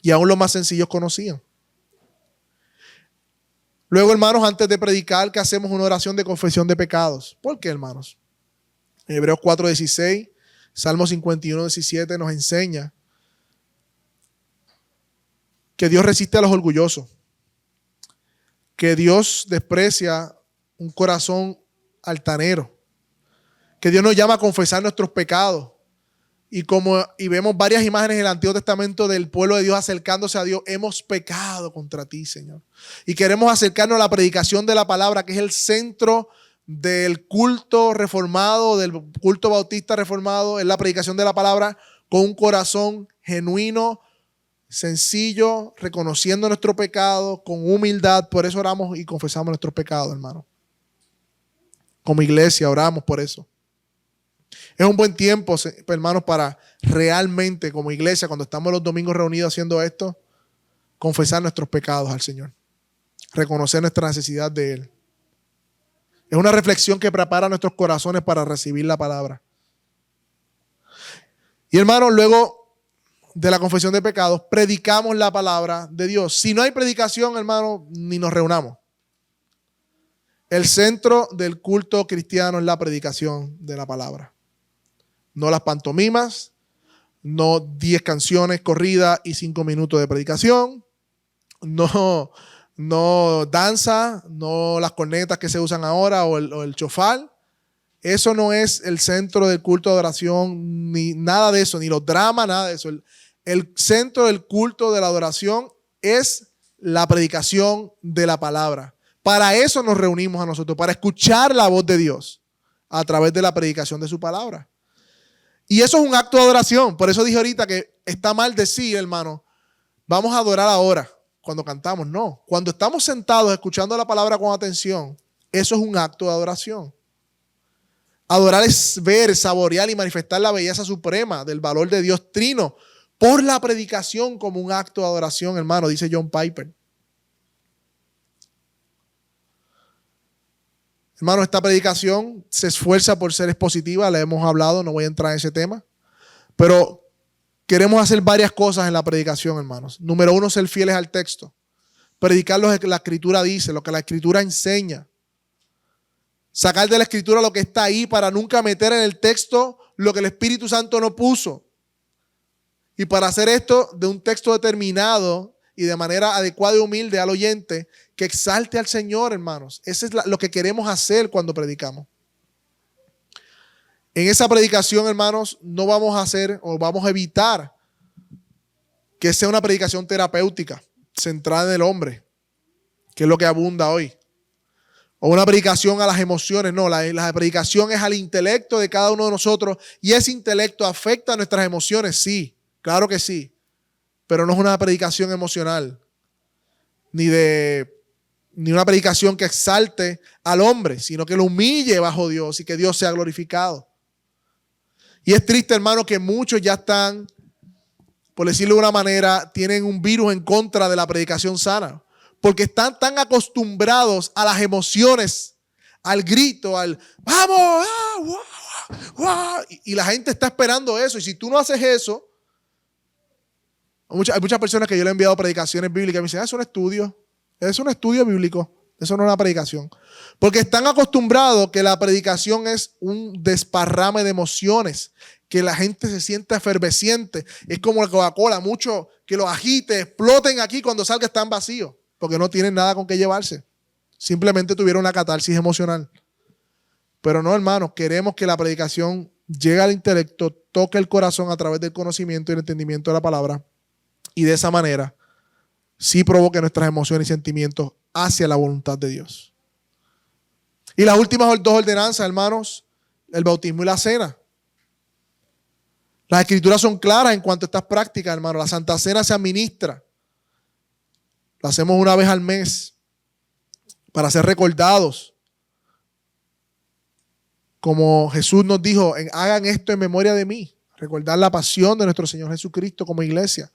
Y aún los más sencillos conocían. Luego, hermanos, antes de predicar, que hacemos una oración de confesión de pecados. ¿Por qué, hermanos? En Hebreos 4:16, Salmo 51:17 nos enseña que Dios resiste a los orgullosos, que Dios desprecia un corazón altanero, que Dios nos llama a confesar nuestros pecados y vemos varias imágenes en el Antiguo Testamento del pueblo de Dios acercándose a Dios, hemos pecado contra ti, Señor. Y queremos acercarnos a la predicación de la palabra, que es el centro del culto reformado, del culto bautista reformado, es la predicación de la palabra con un corazón genuino, sencillo, reconociendo nuestro pecado, con humildad. Por eso oramos y confesamos nuestros pecados, hermano. Como iglesia oramos por eso. Es un buen tiempo, hermanos, para realmente como iglesia, cuando estamos los domingos reunidos haciendo esto, confesar nuestros pecados al Señor. Reconocer nuestra necesidad de Él. Es una reflexión que prepara nuestros corazones para recibir la palabra. Y hermanos, luego de la confesión de pecados, predicamos la palabra de Dios. Si no hay predicación, hermanos, ni nos reunamos. El centro del culto cristiano es la predicación de la palabra. No las pantomimas, no 10 canciones corridas y 5 minutos de predicación, no danza, no las cornetas que se usan ahora o el chofar. Eso no es el centro del culto de adoración, ni nada de eso, ni los dramas, nada de eso. El centro del culto de la adoración es la predicación de la palabra. Para eso nos reunimos a nosotros, para escuchar la voz de Dios a través de la predicación de su palabra. Y eso es un acto de adoración. Por eso dije ahorita que está mal decir, hermano, vamos a adorar ahora, cuando cantamos. No, cuando estamos sentados escuchando la palabra con atención, eso es un acto de adoración. Adorar es ver, saborear y manifestar la belleza suprema del valor de Dios Trino por la predicación como un acto de adoración, hermano, dice John Piper. Hermano, esta predicación se esfuerza por ser expositiva, la hemos hablado, no voy a entrar en ese tema, pero queremos hacer varias cosas en la predicación, hermanos. Número 1, ser fieles al texto. Predicar lo que la Escritura dice, lo que la Escritura enseña. Sacar de la Escritura lo que está ahí para nunca meter en el texto lo que el Espíritu Santo no puso. Y para hacer esto de un texto determinado y de manera adecuada y humilde al oyente, que exalte al Señor, hermanos. Eso es lo que queremos hacer cuando predicamos. En esa predicación, hermanos, no vamos a hacer o vamos a evitar que sea una predicación terapéutica, centrada en el hombre, que es lo que abunda hoy. O una predicación a las emociones. No, la predicación es al intelecto de cada uno de nosotros, y ese intelecto afecta a nuestras emociones, sí, claro que sí, pero no es una predicación emocional, ni una predicación que exalte al hombre, sino que lo humille bajo Dios y que Dios sea glorificado. Y es triste, hermano, que muchos ya están, por decirlo de una manera, tienen un virus en contra de la predicación sana, porque están tan acostumbrados a las emociones, al grito, al ¡vamos! Y la gente está esperando eso. Y si tú no haces eso, hay muchas personas que yo le he enviado predicaciones bíblicas y me dicen, es un estudio bíblico, eso no es una predicación. Porque están acostumbrados que la predicación es un desparrame de emociones, que la gente se siente efervesciente. Es como la Coca-Cola, mucho que los agite, exploten aquí, cuando salga están vacíos, porque no tienen nada con qué llevarse. Simplemente tuvieron una catarsis emocional. Pero no, hermanos, queremos que la predicación llegue al intelecto, toque el corazón a través del conocimiento y el entendimiento de la palabra, y de esa manera sí provoque nuestras emociones y sentimientos hacia la voluntad de Dios. Y las últimas 2 ordenanzas, hermanos, el bautismo y la cena. Las escrituras son claras en cuanto a estas prácticas, hermanos. La Santa Cena se administra. La hacemos una vez al mes para ser recordados. Como Jesús nos dijo, hagan esto en memoria de mí. Recordar la pasión de nuestro Señor Jesucristo como iglesia.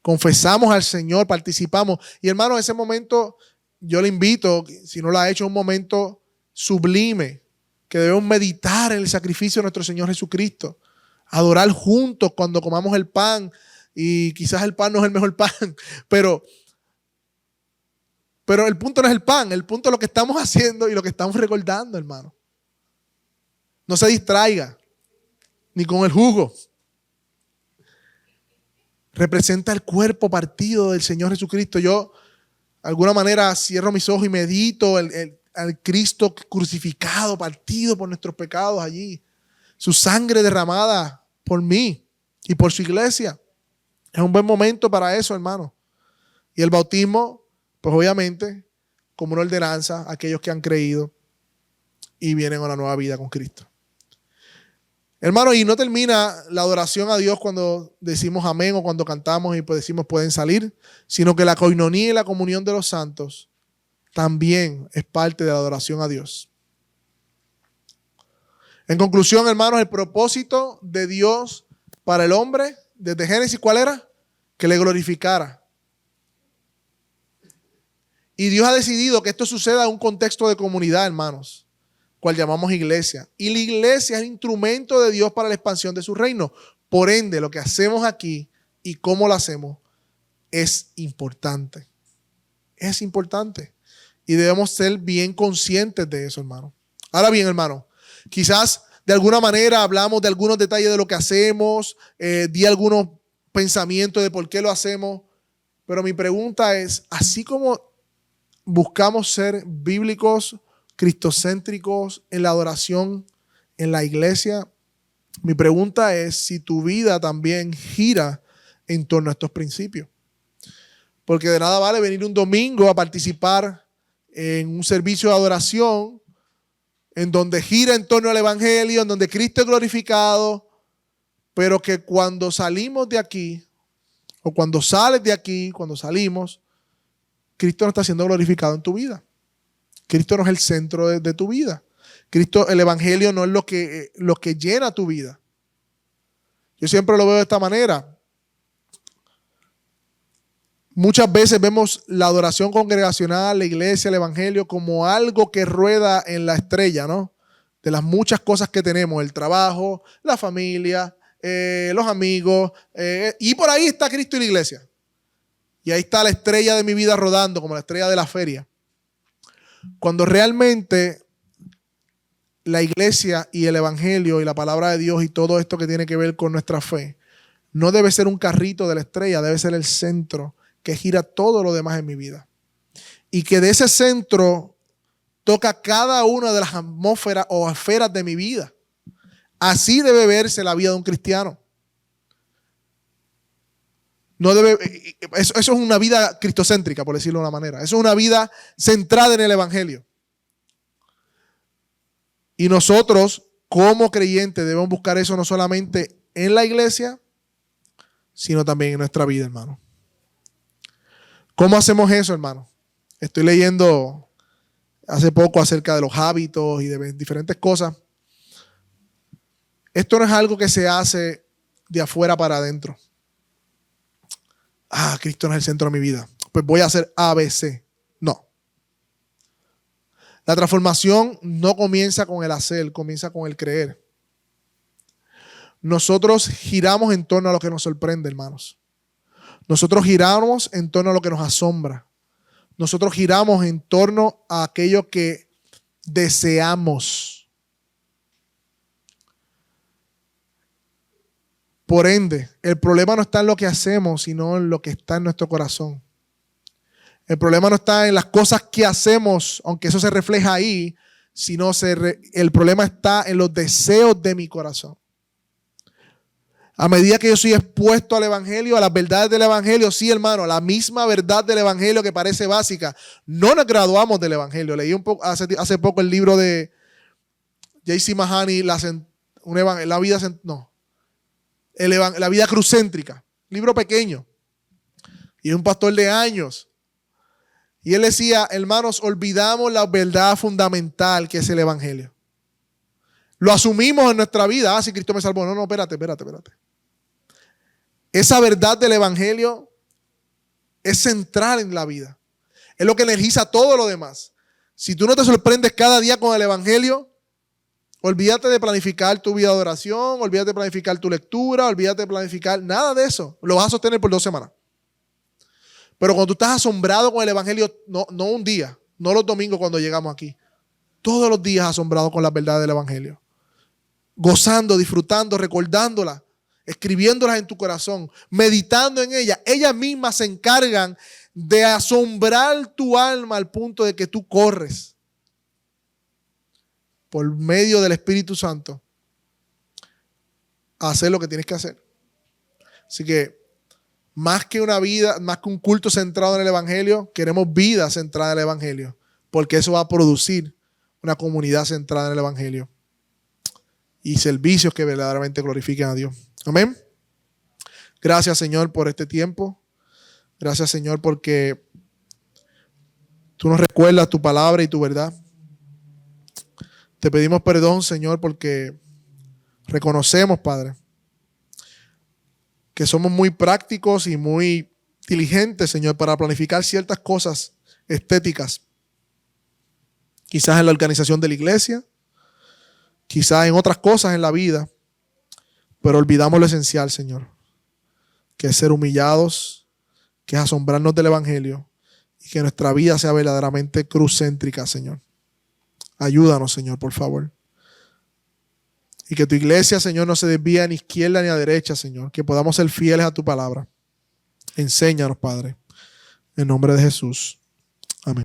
Confesamos al Señor, participamos. Y hermano, en ese momento yo le invito, si no lo ha hecho, un momento sublime, que debemos meditar en el sacrificio de nuestro Señor Jesucristo. Adorar juntos cuando comamos el pan. Y quizás el pan no es el mejor pan, pero el punto no es el pan, el punto es lo que estamos haciendo y lo que estamos recordando, hermano. No se distraiga, ni con el jugo. Representa el cuerpo partido del Señor Jesucristo. Yo, de alguna manera, cierro mis ojos y medito al Cristo crucificado, partido por nuestros pecados allí. Su sangre derramada por mí. y por su iglesia. Es un buen momento para eso, hermano. Y el bautismo, pues obviamente, como una ordenanza a aquellos que han creído y vienen a una nueva vida con Cristo. Hermano, y no termina la adoración a Dios cuando decimos amén o cuando cantamos y pues decimos pueden salir, sino que la coinonía y la comunión de los santos también es parte de la adoración a Dios. En conclusión, hermanos, el propósito de Dios para el hombre desde Génesis, ¿cuál era? Que le glorificara. Y Dios ha decidido que esto suceda en un contexto de comunidad, hermanos, cual llamamos iglesia. Y la iglesia es el instrumento de Dios para la expansión de su reino. Por ende, lo que hacemos aquí y cómo lo hacemos es importante. Es importante. Y debemos ser bien conscientes de eso, hermano. Ahora bien, hermano, quizás de alguna manera hablamos de algunos detalles de lo que hacemos, di algunos pensamientos de por qué lo hacemos, pero mi pregunta es, así como buscamos ser bíblicos, cristocéntricos en la adoración, en la iglesia, mi pregunta es si tu vida también gira en torno a estos principios. Porque de nada vale venir un domingo a participar en un servicio de adoración en donde gira en torno al evangelio, en donde Cristo es glorificado, pero que cuando salimos de aquí, o cuando sales de aquí, cuando salimos, Cristo no está siendo glorificado en tu vida. Cristo no es el centro de tu vida. Cristo, el evangelio no es lo que llena tu vida. Yo siempre lo veo de esta manera. Muchas veces vemos la adoración congregacional, la iglesia, el evangelio como algo que rueda en la estrella, ¿no? De las muchas cosas que tenemos, el trabajo, la familia, los amigos, y por ahí está Cristo y la iglesia. Y ahí está la estrella de mi vida rodando, como la estrella de la feria. Cuando realmente la iglesia y el evangelio y la palabra de Dios y todo esto que tiene que ver con nuestra fe, no debe ser un carrito de la estrella, debe ser el centro que gira todo lo demás en mi vida. Y que de ese centro toca cada una de las atmósferas o esferas de mi vida. Así debe verse la vida de un cristiano. No debe, eso es una vida cristocéntrica, por decirlo de una manera. Eso es una vida centrada en el evangelio. Y nosotros, como creyentes, debemos buscar eso no solamente en la iglesia, sino también en nuestra vida, hermano. ¿Cómo hacemos eso, hermano? Estoy leyendo hace poco acerca de los hábitos y de diferentes cosas. Esto no es algo que se hace de afuera para adentro. Cristo no es el centro de mi vida. Pues voy a hacer ABC. No. La transformación no comienza con el hacer, comienza con el creer. Nosotros giramos en torno a lo que nos sorprende, hermanos. Nosotros giramos en torno a lo que nos asombra. Nosotros giramos en torno a aquello que deseamos. Por ende, el problema no está en lo que hacemos, sino en lo que está en nuestro corazón. El problema no está en las cosas que hacemos, aunque eso se refleja ahí, sino el problema está en los deseos de mi corazón. A medida que yo soy expuesto al evangelio, a las verdades del evangelio, sí, hermano, la misma verdad del evangelio que parece básica. No nos graduamos del evangelio. Leí hace poco el libro de J.C. Mahoney, la vida crucéntrica. Libro pequeño. Y es un pastor de años. Y él decía, hermanos, olvidamos la verdad fundamental que es el evangelio. Lo asumimos en nuestra vida. Si Cristo me salvó. No, espérate. Esa verdad del evangelio es central en la vida. Es lo que energiza todo lo demás. Si tú no te sorprendes cada día con el evangelio, olvídate de planificar tu vida de oración, olvídate de planificar tu lectura, olvídate de planificar nada de eso. Lo vas a sostener por 2 semanas. Pero cuando tú estás asombrado con el evangelio, no un día, no los domingos cuando llegamos aquí, todos los días asombrado con la verdad del evangelio. Gozando, disfrutando, recordándola, escribiéndolas en tu corazón, meditando en ellas. Ellas mismas se encargan de asombrar tu alma al punto de que tú corres por medio del Espíritu Santo a hacer lo que tienes que hacer. Así que más que una vida, más que un culto centrado en el Evangelio, queremos vida centrada en el Evangelio, porque eso va a producir una comunidad centrada en el Evangelio y servicios que verdaderamente glorifiquen a Dios. Amén. Gracias, Señor, por este tiempo. Gracias, Señor, porque tú nos recuerdas tu palabra y tu verdad. Te pedimos perdón, Señor, porque reconocemos, Padre, que somos muy prácticos y muy diligentes, Señor, para planificar ciertas cosas estéticas. Quizás en la organización de la iglesia, quizás en otras cosas en la vida, pero olvidamos lo esencial, Señor, que es ser humillados, que es asombrarnos del Evangelio y que nuestra vida sea verdaderamente cruzcéntrica, Señor. Ayúdanos, Señor, por favor. Y que tu iglesia, Señor, no se desvíe ni a izquierda ni a derecha, Señor. Que podamos ser fieles a tu palabra. Enséñanos, Padre. En nombre de Jesús. Amén.